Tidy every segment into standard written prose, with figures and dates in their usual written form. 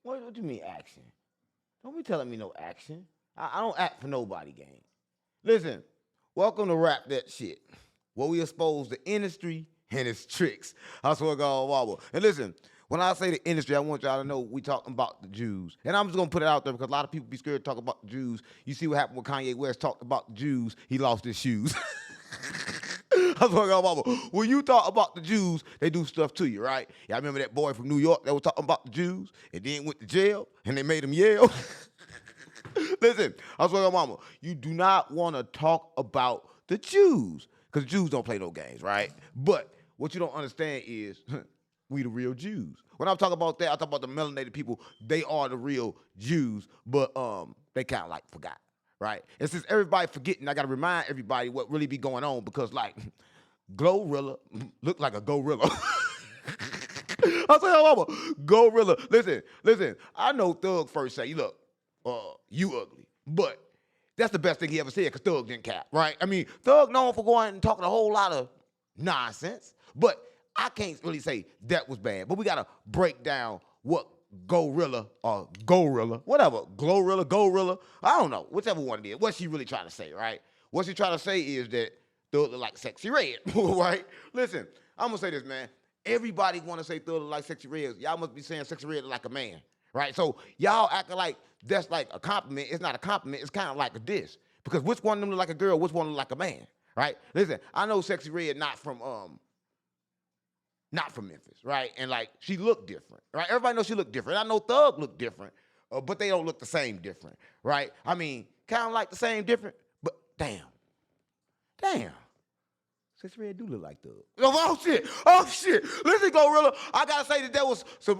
What do you mean action? Don't be telling me no action. I don't act for nobody, gang. Listen, welcome to Rap That Shit, where we expose the industry and its tricks. I swear to God, wobble. And listen, when I say the industry, I want y'all to know we talking about the Jews. And I'm just gonna put it out there because a lot of people be scared to talk about the Jews. You see what happened when Kanye West talked about the Jews, he lost his shoes. I swear to God, wobble. When you talk about the Jews, they do stuff to you, right? Y'all remember that boy from New York that was talking about the Jews and then went to jail and they made him yell? Listen, I swear to mama, you do not want to talk about the Jews because Jews don't play no games, right? But what you don't understand is we the real Jews. When I'm talking about that, I talk about the melanated people. They are the real Jews, but they kind of like forgot, right? And since everybody forgetting, I got to remind everybody what really be going on because like GloRilla look like a gorilla. I say, mama, GloRilla. Listen. I know Thug first say, look, you ugly. But that's the best thing he ever said because Thug didn't cap, right? I mean, Thug known for going and talking a whole lot of nonsense, but I can't really say that was bad. But we got to break down what GloRilla or GloRilla, whatever, GloRilla, I don't know, whichever one it is, what she really trying to say, right? What she trying to say is that Thug look like Sexy Red, right? Listen, I'm going to say this, man. Everybody want to say Thug look like Sexy Red. Y'all must be saying Sexy Red look like a man. Right, so y'all acting like that's like a compliment. It's not a compliment. It's kind of like a diss because which one of them look like a girl? Which one look like a man? Right? Listen, I know Sexy Red not from Memphis, right? And like she looked different, right? Everybody knows she looked different. I know Thug looked different, but they don't look the same different, right? I mean, kind of like the same different, but damn. Sexy Red do look like Thug. Oh shit. Listen, GloRilla, I gotta say that was some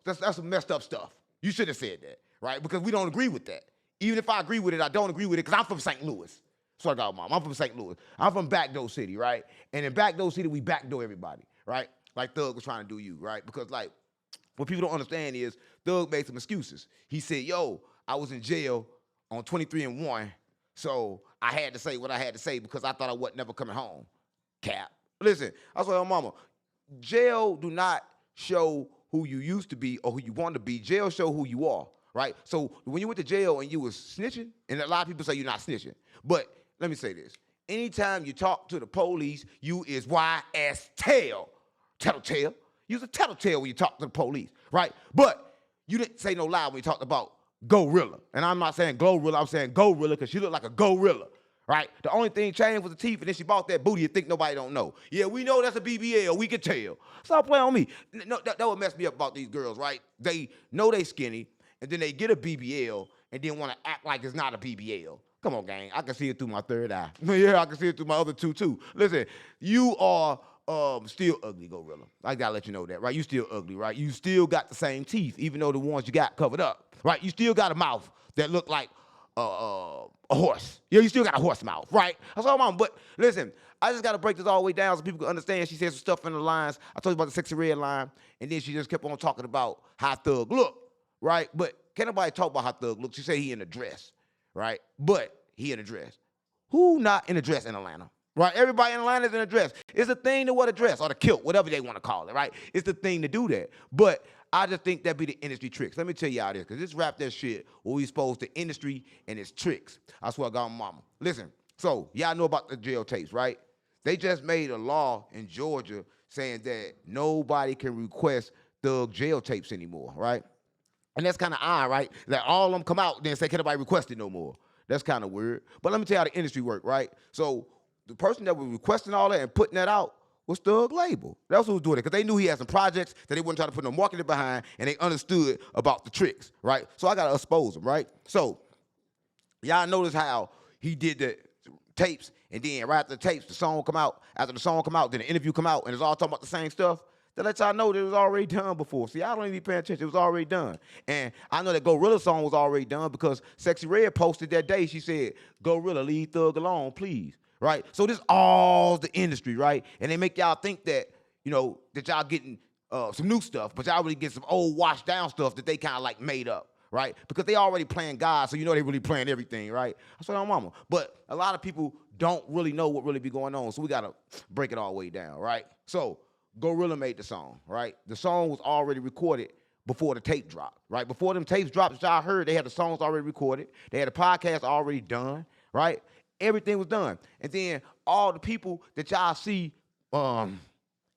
that's some messed up stuff. You should have said that, right? Because we don't agree with that. Even if I agree with it, I don't agree with it because I'm from St. Louis. Swear to God, mom, I'm from St. Louis. I'm from Backdoor City, right? And in Backdoor City, we backdoor everybody, right? Like Thug was trying to do you, right? Because like, what people don't understand is Thug made some excuses. He said, yo, I was in jail on 23 and 1, so I had to say what I had to say because I thought I wasn't never coming home. Cap. Listen, I was like, mama, jail do not show who you used to be or who you want to be. Jail show who you are, right? So when you went to jail and you was snitching, and a lot of people say you're not snitching, but let me say this. Anytime you talk to the police, you is tattletale. You's a tattletale when you talk to the police, right? But you didn't say no lie when you talked about GloRilla. And I'm not saying GloRilla, I'm saying GloRilla because she looked like a gorilla. Right? The only thing changed was the teeth, and then she bought that booty and think nobody don't know. Yeah, we know that's a BBL. We can tell. Stop playing on me. No, that would mess me up about these girls, right? They know they skinny, and then they get a BBL, and then want to act like it's not a BBL. Come on, gang. I can see it through my third eye. Yeah, I can see it through my other two, too. Listen, you are still ugly, GloRilla. I got to let you know that, right? You still ugly, right? You still got the same teeth, even though the ones you got covered up, right? You still got a mouth that look like a horse. Yeah, you still got a horse mouth, right? That's all, mom. But listen, I just got to break this all the way down so people can understand. She said some stuff in the lines. I told you about the Sexy Red line, and then she just kept on talking about how Thug look, right? But can't nobody talk about how Thug look. She said he in a dress, right? But he in a dress. Who not in a dress in Atlanta? Right? Everybody in Atlanta is in a dress. It's the thing to wear a dress or the kilt, whatever they want to call it, right? It's the thing to do that. But I just think that be the industry tricks. Let me tell y'all this, because this Rap That Shit where we expose the industry and its tricks. I swear I got my mama. Listen, so y'all know about the jail tapes, right? They just made a law in Georgia saying that nobody can request Thug jail tapes anymore, right? And that's kind of odd, right? That all of them come out and then say, can nobody request it no more? That's kind of weird. But let me tell you how the industry work, right? So the person that was requesting all that and putting that out was Thug Label. That's who was doing it, because they knew he had some projects that they wouldn't try to put no marketing behind, and they understood about the tricks, right? So I got to expose them, right? So y'all notice how he did the tapes, and then right after the tapes, the song come out. After the song come out, then the interview come out, and it's all talking about the same stuff. That let y'all know that it was already done before. See, I don't even be paying attention. It was already done. And I know that GloRilla song was already done because Sexy Red posted that day. She said, GloRilla, leave Thug alone, please. Right? So this all the industry, right? And they make y'all think that, you know, that y'all getting some new stuff, but y'all really get some old washed down stuff that they kind of like made up, right? Because they already playing God, so you know they really playing everything, right? That's what I'm mama. But a lot of people don't really know what really be going on, so we got to break it all the way down, right? So GloRilla made the song, right? The song was already recorded before the tape dropped, right? Before them tapes dropped that y'all heard, they had the songs already recorded. They had the podcast already done, right? Everything was done. And then all the people that y'all see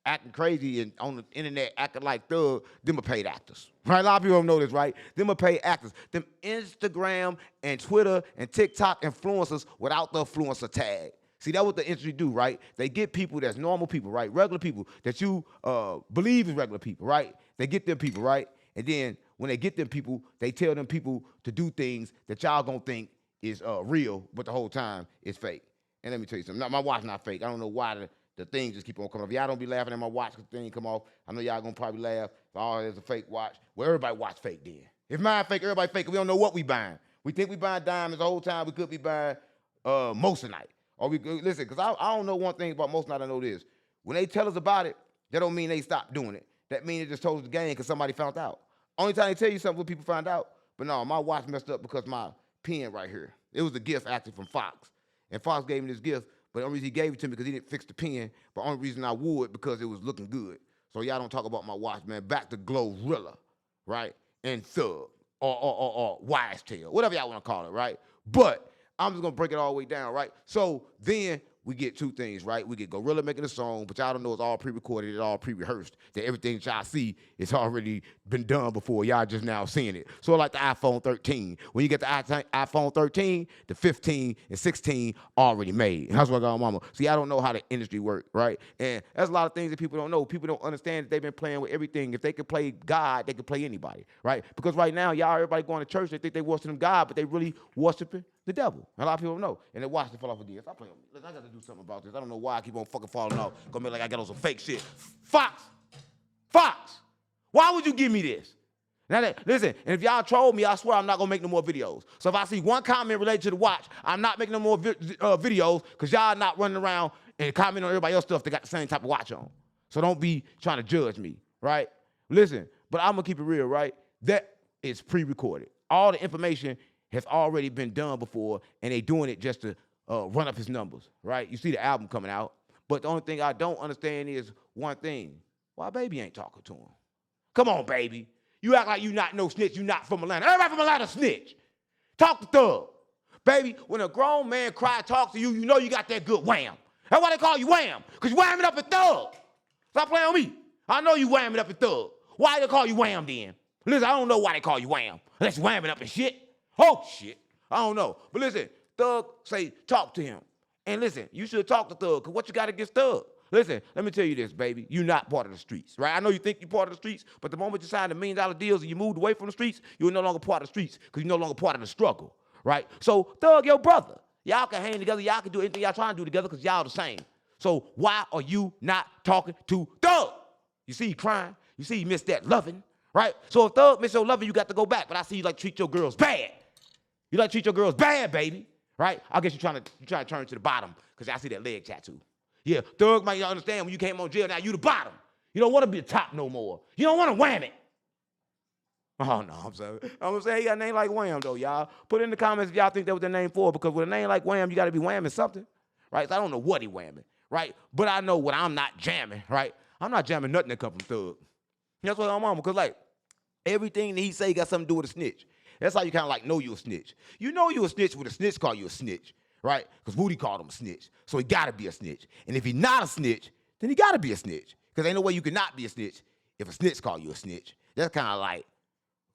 acting crazy and on the internet acting like thugs, them are paid actors, right? A lot of people don't know this, right? Them are paid actors. Them Instagram and Twitter and TikTok influencers without the influencer tag. See, that's what the industry do, right? They get people that's normal people, right? Regular people that you believe is regular people, right? They get them people, right? And then when they get them people, they tell them people to do things that y'all gonna think is real, but the whole time it's fake. And let me tell you something. My watch not fake. I don't know why the things just keep on coming off. Y'all don't be laughing at my watch because the thing come off. I know y'all gonna probably laugh. Oh, there's a fake watch. Well, everybody watch fake then. If mine fake, everybody fake. We don't know what we buying. We think we buying diamonds the whole time. We could be buying Moissanite. Or we listen, because I don't know one thing about Moissanite. I know this. When they tell us about it, that don't mean they stopped doing it. That means they just told us the game because somebody found out. Only time they tell you something when people find out. But no, my watch messed up because my pen right here. It was a gift actually from Fox. And Fox gave me this gift, but the only reason he gave it to me because he didn't fix the pen. But the only reason I would because it was looking good. So y'all don't talk about my watch, man. Back to GloRilla, right? And Thug or Wise Tail, whatever y'all want to call it, right? But I'm just gonna break it all the way down, right? So then we get two things, right? We get GloRilla making a song, but y'all don't know it's all pre-recorded, it's all pre-rehearsed. That everything that y'all see is already been done before. Y'all just now seeing it. So like the iPhone 13. When you get the iPhone 13, the 15 and 16 already made. And that's what I got on mama. See, I don't know how the industry works, right? And there's a lot of things that people don't know. People don't understand that they've been playing with everything. If they could play God, they could play anybody, right? Because right now, y'all, everybody going to church, they think they worshiping God, but they really worshiping the devil. A lot of people don't know. And they watch it fall off a deal. Stop playing with me. Listen, I got to do something about this. I don't know why I keep on fucking falling off. Gonna make like I got on some fake shit. Fox! Why would you give me this? Now, listen, and if y'all troll me, I swear I'm not gonna make no more videos. So if I see one comment related to the watch, I'm not making no more videos because y'all not running around and commenting on everybody else's stuff that got the same type of watch on. So don't be trying to judge me, right? Listen, but I'm gonna keep it real, right? That is pre-recorded. All the information has already been done before, and they doing it just to run up his numbers, right? You see the album coming out, but the only thing I don't understand is one thing. Why Baby ain't talking to him? Come on, Baby. You act like you not no snitch, you not from Atlanta. Everybody from Atlanta snitch. Talk to Thug. Baby, when a grown man cry talk to you, you know you got that good wham. That's why they call you wham, because you whamming up at Thug. Stop playing on me. I know you whamming up at Thug. Why they call you wham then? Listen, I don't know why they call you wham. Unless you whamming up and shit. Oh, shit. I don't know. But listen, Thug say talk to him. And listen, you should talk to Thug, because what you got against Thug? Listen, let me tell you this, baby. You're not part of the streets, right? I know you think you're part of the streets, but the moment you signed $1 million deals and you moved away from the streets, you're no longer part of the streets because you're no longer part of the struggle, right? So Thug, your brother. Y'all can hang together. Y'all can do anything y'all trying to do together because y'all the same. So why are you not talking to Thug? You see he crying. You see he missed that loving, right? So if Thug missed your loving, you got to go back. But I see you like treat your girls bad. You like treat your girls bad, baby, right? I guess you're trying to turn to the bottom because I see that leg tattoo. Yeah, Thug might not understand when you came on jail, now you the bottom. You don't want to be the top no more. You don't want to wham it. Oh, no, I'm sorry. I'm going to say he got a name like Wham, though, y'all. Put in the comments if y'all think that was the name for it, because with a name like Wham, you got to be whamming something, right? So I don't know what he whamming, right? But I know what I'm not jamming, right? I'm not jamming nothing that come from Thug. That's what I'm on, because, like, everything that he say got something to do with a snitch. That's how you kind of, like, know you a snitch. You know you a snitch when a snitch call you a snitch. Right? Because Woody called him a snitch. So he got to be a snitch. And if he's not a snitch, then he got to be a snitch. Because ain't no way you can not be a snitch if a snitch call you a snitch. That's kind of like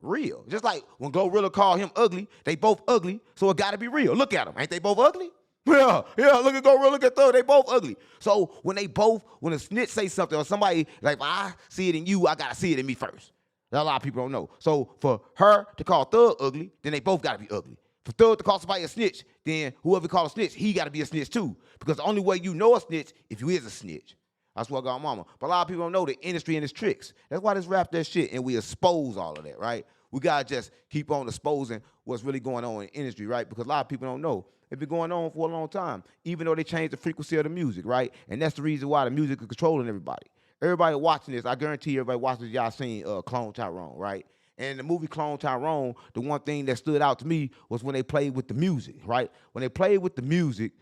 real. Just like when GloRilla called him ugly, they both ugly, so it got to be real. Look at them. Ain't they both ugly? Yeah, look at GloRilla, look at Thug. They both ugly. So when a snitch say something or somebody, like, well, I see it in you, I got to see it in me first. That a lot of people don't know. So for her to call Thug ugly, then they both got to be ugly. For Thug to call somebody a snitch, then whoever call a snitch, he got to be a snitch too. Because the only way you know a snitch, if you is a snitch. That's what I got mama. But a lot of people don't know the industry and its tricks. That's why this rap that shit and we expose all of that, right? We got to just keep on exposing what's really going on in the industry, right? Because a lot of people don't know. It's been going on for a long time, even though they changed the frequency of the music, right? And that's the reason why the music is controlling everybody. Everybody watching this, I guarantee you everybody watching this, y'all seen Clone Tyrone, right? And in the movie Clone Tyrone, the one thing that stood out to me was when they played with the music, right? When they played with the music,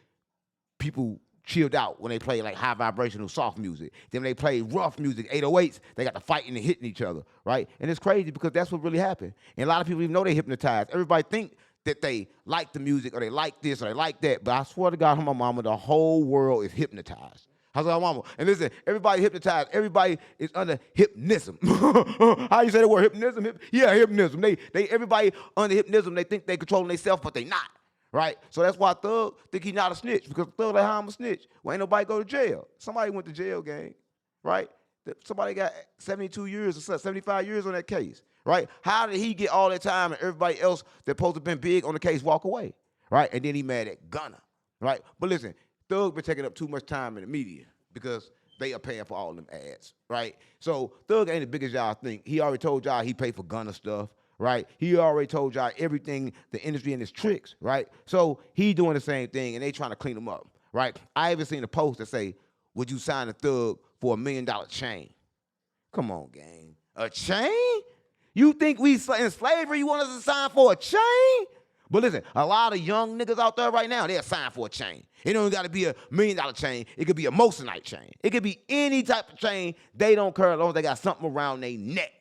people chilled out when they play like high vibrational soft music. Then when they play rough music, 808s, they got to fighting and hitting each other, right? And it's crazy because that's what really happened. And a lot of people even know they hypnotized. Everybody think that they like the music or they like this or they like that, but I swear to God, on my mama, the whole world is hypnotized. How's my mama? And listen, everybody hypnotized. Everybody is under hypnism. How you say the word hypnism? Hypnism. Everybody under hypnism. They think they controlling themselves, but they not. Right? So that's why Thug think he not a snitch, because Thug like, how I'm a snitch? Well, ain't nobody go to jail. Somebody went to jail, gang. Right? Somebody got 72 years or 75 years on that case. Right? How did he get all that time and everybody else that supposed to have been big on the case walk away? Right? And then he mad at Gunna. Right? But listen, Thug been taking up too much time in the media because they are paying for all them ads. Right? So Thug ain't as big as y'all think. He already told y'all he paid for Gunna stuff. Right? He already told y'all everything, the industry and his tricks, right? So he doing the same thing, and they trying to clean him up, right? I even seen a post that say, would you sign a Thug for $1 million chain? Come on, gang. A chain? You think we in slavery, you want us to sign for a chain? But listen, a lot of young niggas out there right now, they'll sign for a chain. It don't got to be $1 million chain. It could be a Moissanite chain. It could be any type of chain. They don't care as long as they got something around their neck.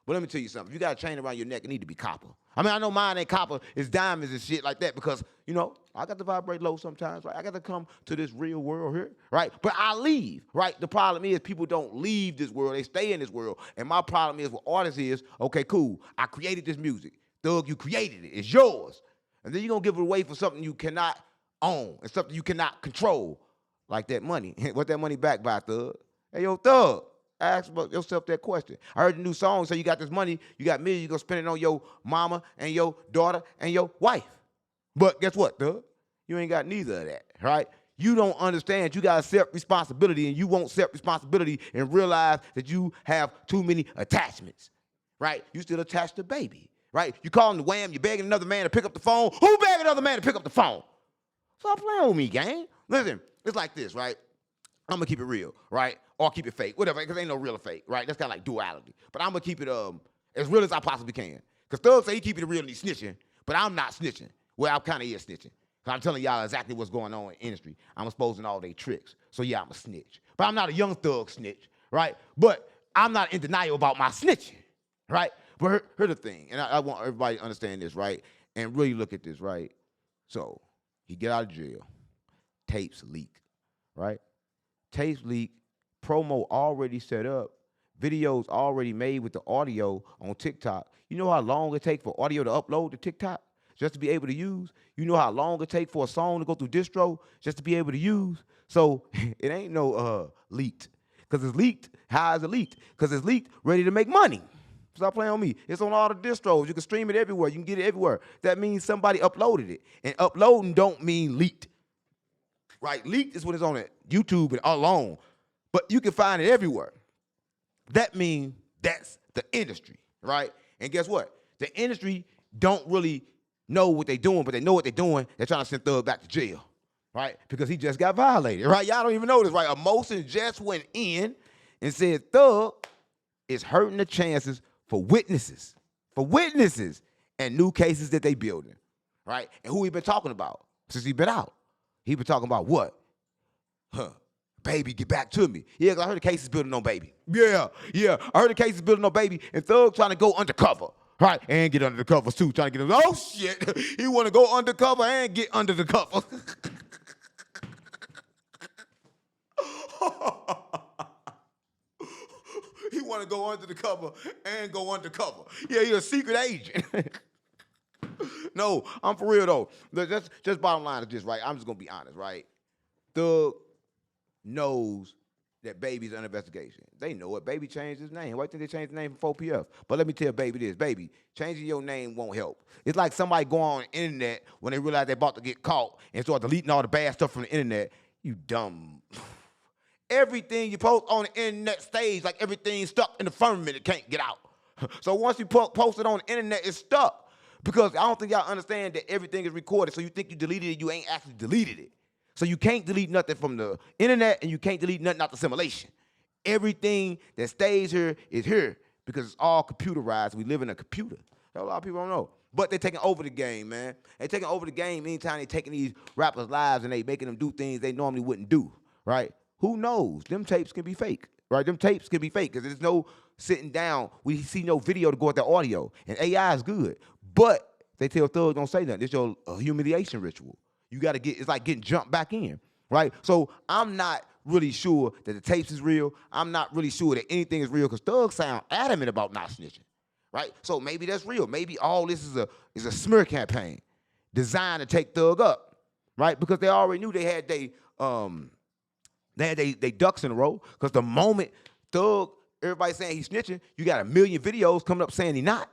But let me tell you something. If you got a chain around your neck, it need to be copper. I mean, I know mine ain't copper. It's diamonds and shit like that because, you know, I got to vibrate low sometimes, right? I got to come to this real world here, right? But I leave, right? The problem is people don't leave this world. They stay in this world. And my problem is with artists is, okay, cool. I created this music. Thug, you created it. It's yours. And then you're going to give it away for something you cannot own and something you cannot control, like that money. What that money back by, Thug? Hey, yo, Thug. Ask yourself that question. I heard the new song say you got this money, you got millions, you gonna spend it on your mama and your daughter and your wife. But guess what, Thug? You ain't got neither of that, right? You don't understand you got to accept responsibility, and you won't accept responsibility and realize that you have too many attachments, right? You still attached to baby, right? You calling the wham, you begging another man to pick up the phone. Who begging another man to pick up the phone? Stop playing with me, gang. Listen, it's like this, right? I'm gonna keep it real, right? Or keep it fake, whatever, because ain't no real or fake, right? That's kind of like duality. But I'm gonna keep it as real as I possibly can. Because Thug say he keeping it real and he's snitching, but I'm not snitching. Well, I'm kind of is snitching. Because I'm telling y'all exactly what's going on in the industry. I'm exposing all their tricks. So yeah, I'm a snitch. But I'm not a young Thug snitch, right? But I'm not in denial about my snitching, right? But here's the thing, and I want everybody to understand this, right? And really look at this, right? So he get out of jail, tapes leak, right? Tapes leak, promo already set up, videos already made with the audio on TikTok. You know how long it takes for audio to upload to TikTok just to be able to use? You know how long it takes for a song to go through distro just to be able to use? So it ain't no leaked. Because it's leaked. How is it leaked? Because it's leaked, ready to make money. Stop playing on me. It's on all the distros. You can stream it everywhere. You can get it everywhere. That means somebody uploaded it. And uploading don't mean leaked. Right? Leaked is when it's on YouTube and alone. But you can find it everywhere. That means that's the industry, right? And guess what? The industry don't really know what they're doing, but they know what they're doing. They're trying to send Thug back to jail, right? Because he just got violated, right? Y'all don't even know this, right? A motion just went in and said Thug is hurting the chances for witnesses and new cases that they building, right? And who he been talking about since he been out? He been talking about what? Baby, get back to me. Yeah, 'cause I heard the case is building on Baby. Yeah. I heard the case is building on Baby, and Thug trying to go undercover, right? And get under the covers too, trying to get oh shit. He want to go undercover and get under the cover. He want to go under the cover and go undercover. Yeah, he a secret agent. No, I'm for real though. Just bottom line is this, right? I'm just gonna be honest, right? Thug knows that Baby's under investigation. They know it. Baby changed his name. Why do you think they changed the name from 4PF? But let me tell Baby this. Baby, changing your name won't help. It's like somebody going on the internet when they realize they're about to get caught and start deleting all the bad stuff from the internet. You dumb. Everything you post on the internet stays like everything stuck in the firmament. It can't get out. So once you post it on the internet, it's stuck. Because I don't think y'all understand that everything is recorded. So you think you deleted it, you ain't actually deleted it. So you can't delete nothing from the internet, and you can't delete nothing out the simulation. Everything that stays here is here because it's all computerized. We live in a computer. That a lot of people don't know. But they taking over the game, man. They taking over the game anytime they taking these rappers' lives and they making them do things they normally wouldn't do, right? Who knows? Them tapes can be fake, right? Them tapes can be fake because there's no sitting down. We see no video to go with the audio. And AI is good. But they tell thugs don't say nothing. It's your humiliation ritual. You got to get, it's like getting jumped back in, right? So I'm not really sure that the tapes is real. I'm not really sure that anything is real because thugs sound adamant about not snitching, right? So maybe that's real. Maybe all this is a smear campaign designed to take Thug up, right? Because they already knew they had they ducks in a row. Because the moment Thug, everybody saying he's snitching, you got a million videos coming up saying he not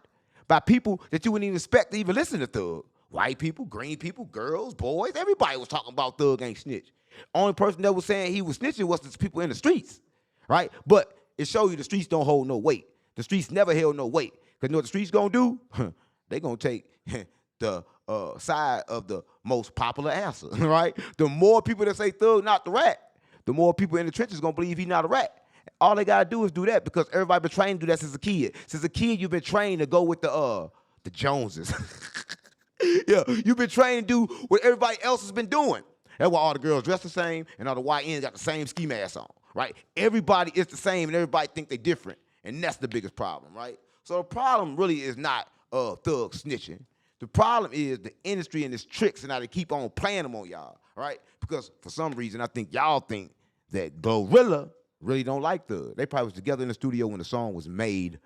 by people that you wouldn't even expect to even listen to Thug. White people, green people, girls, boys, everybody was talking about Thug ain't snitch. Only person that was saying he was snitching was the people in the streets, right? But it shows you the streets don't hold no weight. The streets never held no weight. Because you know what the streets gonna do? They gonna take the side of the most popular answer, right? The more people that say Thug not the rat, the more people in the trenches gonna believe he not a rat. All they gotta do is do that because everybody been trained to do that since a kid. Since a kid, you've been trained to go with the Joneses. Yeah, you've been trained to do what everybody else has been doing. That's why all the girls dress the same and all the YNs got the same ski mask on, right? Everybody is the same and everybody think they different, and that's the biggest problem, right? So the problem really is not Thug snitching. The problem is the industry and its tricks and how they keep on playing them on y'all, right? Because for some reason, I think y'all think that GloRilla really don't like Thug. They probably was together in the studio when the song was made.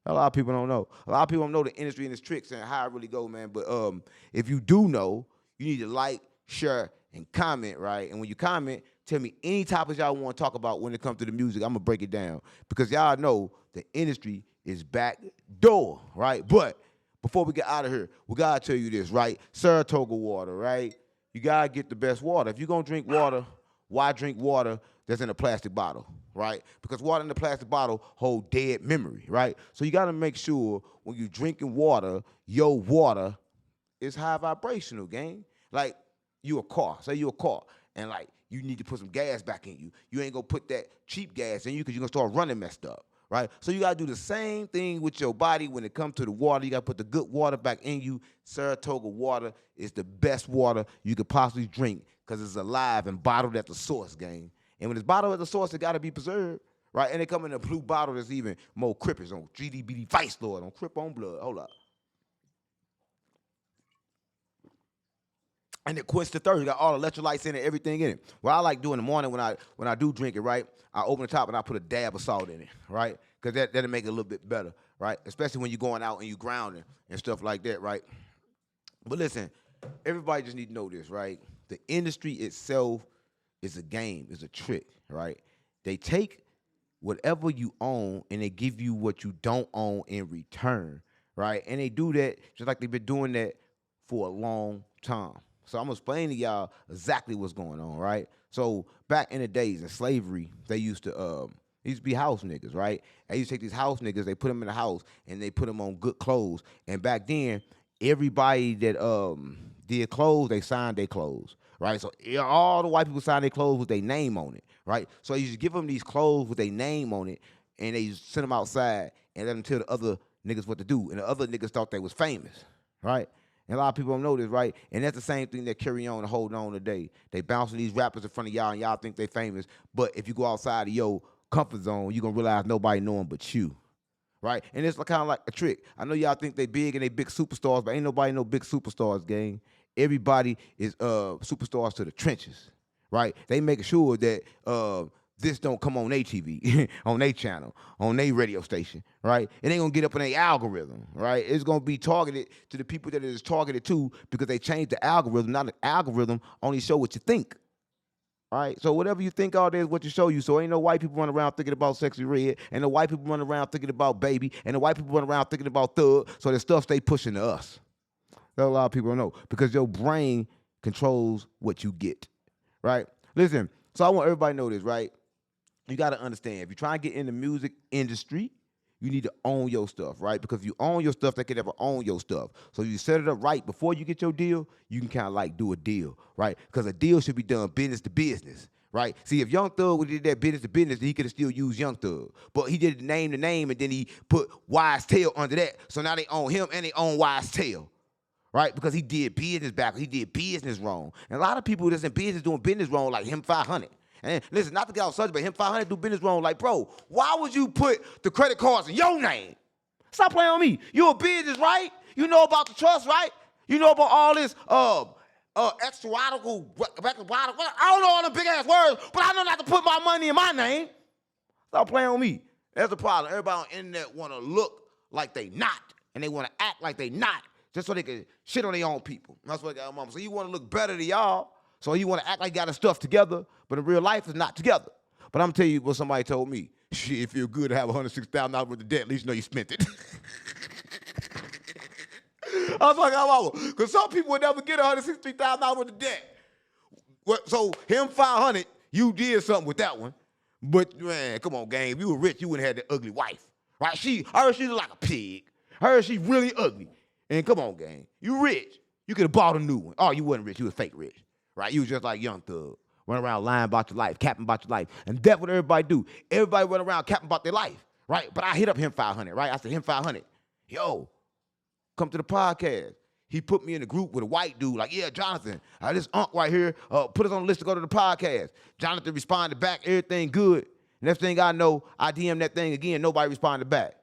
A lot of people don't know. A lot of people don't know the industry and its tricks and how it really go, man. But if you do know, you need to like, share, and comment, right? And when you comment, tell me any topics y'all want to talk about when it comes to the music. I'm going to break it down because y'all know the industry is back door, right? But before we get out of here, we got to tell you this, right? Saratoga water, right? You got to get the best water. If you're going to drink water, why drink water that's in a plastic bottle, right? Because water in the plastic bottle hold dead memory, right? So you got to make sure when you're drinking water, your water is high vibrational, gang. Like you a car, say you a car, and like you need to put some gas back in you. You ain't gonna put that cheap gas in you because you're gonna start running messed up, right? So you gotta do the same thing with your body when it comes to the water. You gotta put the good water back in you. Saratoga water is the best water you could possibly drink because it's alive and bottled at the source, gang. And when it's bottled at the source, it gotta be preserved, right? And they come in a blue bottle that's even more crippers on GDBD Vice Lord, on Crip on Blood. Hold up. And it quench the thirst. You got all the electrolytes in it, everything in it. What I like doing in the morning when I do drink it, right? I open the top and I put a dab of salt in it, right? Because that'll make it a little bit better, right? Especially when you're going out and you grounding and stuff like that, right? But listen, everybody just need to know this, right? The industry itself is a game, is a trick, right? They take whatever you own and they give you what you don't own in return, right? And they do that just like they've been doing that for a long time. So I'm gonna explain to y'all exactly what's going on, right? So back in the days in slavery, they used to be house niggas, right? They used to take these house niggas, they put them in the house, and they put them on good clothes. And back then, everybody that did clothes, they signed their clothes, right? So all the white people signed their clothes with their name on it, right? So you just give them these clothes with their name on it, and they just send them outside and let them tell the other niggas what to do. And the other niggas thought they was famous, right? And a lot of people don't know this, right? And that's the same thing that carry on and hold on today. They bouncing these rappers in front of y'all, and y'all think they famous. But if you go outside of your comfort zone, you're going to realize nobody know them but you, right? And it's kind of like a trick. I know y'all think they big and they big superstars, but ain't nobody no big superstars, gang. Everybody is superstars to the trenches, right? They make sure that this don't come on their TV, on their channel, on their radio station, right? It ain't gonna get up in their algorithm, right? It's gonna be targeted to the people that it is targeted to because they changed the algorithm. Now the algorithm only show what you think, all right? So whatever you think all day is what you show you. So ain't no white people running around thinking about Sexy Red, and no white people running around thinking about Baby, and the white people running around thinking about Thug. So the stuff stay pushing to us. That a lot of people don't know because your brain controls what you get, right? Listen, so I want everybody to know this, right? You got to understand, if you're trying to get in the music industry, you need to own your stuff, right? Because if you own your stuff, they can never own your stuff. So you set it up right before you get your deal, you can kind of like do a deal, right? Because a deal should be done business to business, right? See, if Young Thug would have did that business to business, he could have still used Young Thug. But he did name to name, and then he put Wise Tail under that. So now they own him and they own Wise Tail, right? Because he did business back. He did business wrong. And a lot of people that's in business doing business wrong, like Him500. And listen, not to get off subject, but Him500 do business wrong. Like, bro, why would you put the credit cards in your name? Stop playing on me. You a business, right? You know about the trust, right? You know about all this extra-radical, I don't know all the big-ass words, but I know not to put my money in my name. Stop playing on me. That's the problem. Everybody on the internet want to look like they not, and they want to act like they not, just so they can shit on their own people. That's what I got, mama. So you want to look better than y'all, so you want to act like you got the stuff together, but in real life, it's not together. But I'm telling you what somebody told me. Shit, it feel good to have $106,000 worth of debt. At least you know you spent it. I was like, oh, because some people would never get $163,000 worth of debt. So Him500, you did something with that one. But, man, come on, gang. If you were rich, you wouldn't have that ugly wife. Right? I heard she look like a pig. I heard she really ugly. And come on, gang. You rich. You could have bought a new one. Oh, you wasn't rich. You was fake rich. Right? You was just like Young Thug. Run around lying about your life, capping about your life. And that's what everybody do. Everybody run around capping about their life. Right? But I hit up Him500, right? I said, Him500, yo, come to the podcast. He put me in a group with a white dude, like, yeah, Jonathan, this unk right here, put us on the list to go to the podcast. Jonathan responded back, everything good. Next thing I know, I DM that thing again, nobody responded back.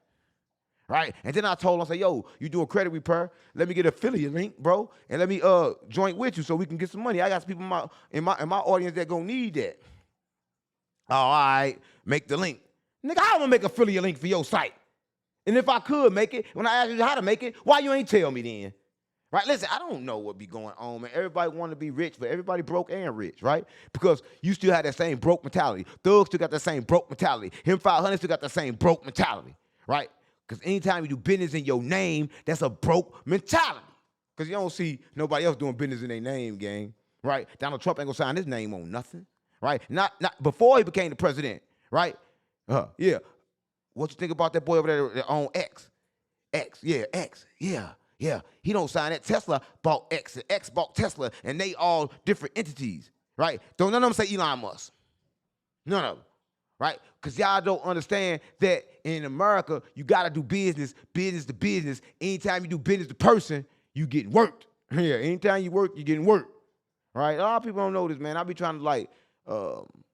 Right? And then I told him, I said, yo, you doing credit repair? Let me get an affiliate link, bro, and let me joint with you so we can get some money. I got some people in my audience that gonna need that. Oh, all right, make the link. Nigga, how am I gonna make an affiliate link for your site? And if I could make it, when I asked you how to make it, why you ain't tell me then? Right? Listen, I don't know what be going on, man. Everybody want to be rich, but everybody broke and rich, right? Because you still have that same broke mentality. Thugs still got that same broke mentality. Him500 still got that same broke mentality, right? Because anytime you do business in your name, that's a broke mentality. Because you don't see nobody else doing business in their name, gang, right? Donald Trump ain't gonna sign his name on nothing, right? Not before he became the president, right? Yeah. What you think about that boy over there that own X? X. Yeah. He don't sign that. Tesla bought X, and X bought Tesla, and they all different entities, right? Don't none of them say Elon Musk. None of them, right? Because y'all don't understand that in America, you got to do business to business. Anytime you do business to person, you getting worked. Yeah, anytime you work, you getting worked, right? A lot of people don't know this, man. I be trying to, like,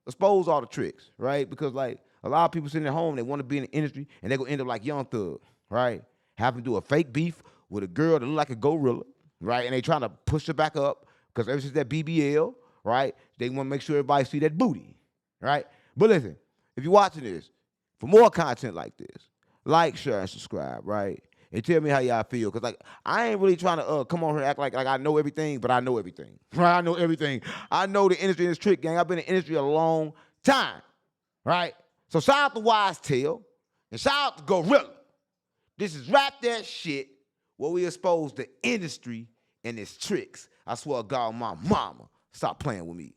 expose all the tricks, right? Because, like, a lot of people sitting at home, they want to be in the industry, and they're going to end up like Young Thug, right? Having to do a fake beef with a girl that look like a GloRilla, right? And they trying to push her back up because ever since that BBL, right, they want to make sure everybody see that booty, right? But listen, if you're watching this, for more content like this, like, share, and subscribe, right? And tell me how y'all feel. Because, like, I ain't really trying to come on here and act like I know everything, but I know everything, right? I know everything. I know the industry and this trick, gang. I've been in the industry a long time, right? So shout out to Wise Tail and shout out to GloRilla. This is Rap That Shit, where we expose the industry and its tricks. I swear to God, my mama, stop playing with me.